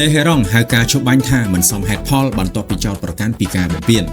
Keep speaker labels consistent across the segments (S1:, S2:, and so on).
S1: តេហេរ៉ង់ហៅការជប់បាញ់ថាមិនសមហេតុផលបន្ទាប់ពីចោទប្រកាន់ពីការបំពាន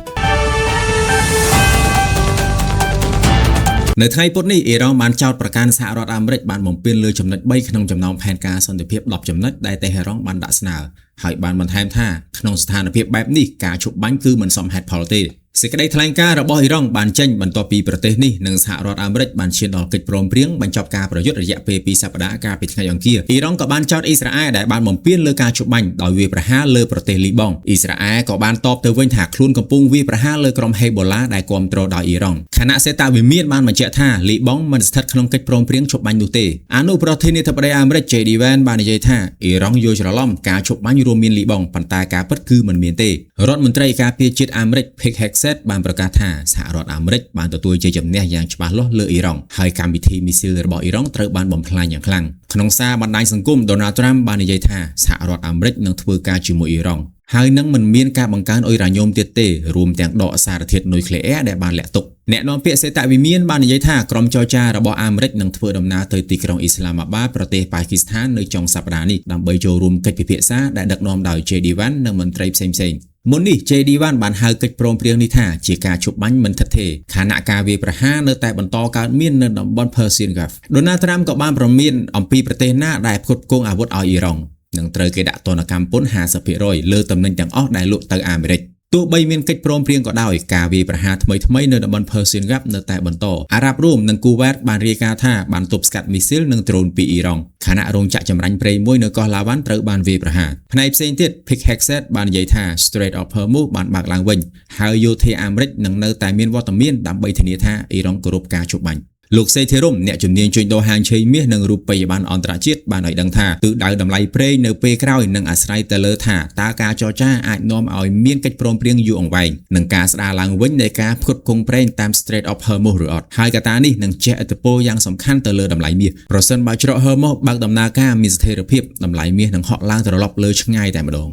S1: នៅថ្ងៃពុធនេះអ៊ីរ៉ង់បានចោទប្រកាន់សហរដ្ឋអាមេរិកបានបំពានលើចំណុច3ក្នុងចំណោមផែនការសន្តិភាព10ចំណុចដែលតេហេរ៉ង់បានដាក់ស្នើហើយបានបន្ថែមថាក្នុងស្ថានភាពបែបនេះការជប់បាញ់គឺមិនសមហេតុផលទេសេចក្តីថ្លែងការណ៍របស់អ៊ីរ៉ង់បានចេញបន្ទាប់ពីប្រទេសនេះនិងសហរដ្ឋអាមេរិកបានឈានដល់កិច្ចព្រមព្រៀងបញ្ចប់ការប្រយុទ្ធរយៈពេល2សប្តាហ៍កាលពីថ្ងៃអង្គារអ៊ីរ៉ង់ក៏បានចោទអ៊ីស្រាអែលដែលបានបំពានលើការជប់បាញ់ដោយវាយប្រហារលើប្រទេសលីបង់អ៊ីស្រាអែលក៏បានតបទៅវិញថាខ្លួនកំពុងវាយប្រហារលើក្រុមហេបូឡាដែលគ្រប់គ្រងដោយអ៊ីរ៉ង់ខណៈសេតាវិមានបានបញ្ជាក់ថាលីបង់មិនស្ថិតក្នុងកិច្ចព្រមព្រៀងជប់បាញ់នោះទេអនុប្រធានាធិបតីអាមេរិក JD Vance បាននិយាយថាអ៊ីរ៉ង់យល់ច្រឡំការជប់បាញ់រួមមានលីបង់ប៉ុន្តែការពិតគឺមិនមានទេរដ្ឋមន្ត្រីការពារជាតិអាមេរិក Pete Hegseth បានប្រកាសថាសហរដ្ឋអាមេរិកបានទទួលជ័យជំនះយ៉ាងច្បាស់លាស់លើអ៊ីរ៉ង់ហើយកម្មវិធីមីស៊ីលរបស់អ៊ីរ៉ង់ត្រូវបានបំផ្លាញយ៉ាងខ្លាំងក្នុងសារបណ្ដាញសង្គម Donald Trump បាននិយាយថាសហរដ្ឋអាមេរិកនឹងធ្វើការជាមួយអ៊ីរ៉ង់ហើយនឹងមិនមានការបង្កើនអ៊ុយរ៉ាញ៉ូមទៀតទេរួមទាំងដកសារធាតុនុយក្លេអ៊ែរដែលបានលាក់ទុកអ្នកនាំពាក្យសេតវិមានបាននិយាយថាក្រុមចរចារបស់អាមេរិកនឹងធ្វើដំណើរទៅទីក្រុងអ៊ីស្លាមាបាតប្រទេសប៉ាគីស្ថាននៅចុងសប្តាហ៍នេះដើម្បីចូលរួមកិច្ចពិភាក្សាដែលដឹកនាំដោយ JD Vance និងមន្ត្រីផ្សេងៗមុននេះ JD Vance បានហៅកិច្ចព្រមព្រៀងនេះថាជាការជប់បាញ់មិនថិតថេរខណៈការវាយប្រហារនៅតែបន្តកើតមាននៅតំបន់ Persian Gulf Donald Trump ក៏បានប្រមានអំពីប្រទេសណាដែលផ្គត់ផ្គង់អាវុធឲ្យអ៊ីរ៉ង់នឹងត្រូវគេដាក់ទណ្ឌកម្មពន្ធ 50% លើទំនិញទាំងអស់ដែលលក់ទៅអាមេរិកទោះបីមានកិច្ចព្រមព្រៀងក៏ដោយការវាយប្រហារថ្មីៗនៅតំបន់ Persian Gulf នៅតែបន្តអារ៉ាប់រួមនិងគូវ៉ាតបានរាយការណ៍ថាបានទប់ស្កាត់មីស៊ីលនិងដ្រូនពីអ៊ីរ៉ង់ខណៈរោងចក្រចម្រាញ់ប្រេងមួយនៅកោះឡាវ៉ាន់ត្រូវបានវាយប្រហារផ្នែកផ្សេងទៀត Pete Hegseth បាននិយាយថា Strait of Hormuz បានបើកឡើងវិញហើយយោធាអាមេរិកនឹងនៅតែមានវត្តមានដើម្បីធានាថាអ៊ីរ៉ង់គោរពការជប់បាញ់លោកសេធីរុំអ្នកជំនាញជួញដូរហាងឆេងមាសនិងរូបិយប័ណ្ណអន្តរជាតិបានឲ្យដឹងថាទិសដៅតម្លៃប្រេងនៅពេលក្រោយនឹងអាស្រ័យទៅលើថាតើការចរចាអាចនាំឲ្យមានកិច្ចព្រមព្រៀងយូរអង្វែងនិងការស្ដារឡើងវិញនៃការផ្គត់ផ្គង់ប្រេងតាម Strait of Hormuz ឬអត់ហើយកត្តានេះនឹងជះឥទ្ធិពលយ៉ាងសំខាន់ទៅលើតម្លៃមាសប្រសិនបើច្រក Hormuz បើកដំណើរការមានស្ថិរភាពតម្លៃមាសនឹងហក់ឡើងត្រឡប់លើឆ្ងាយតែម្ដង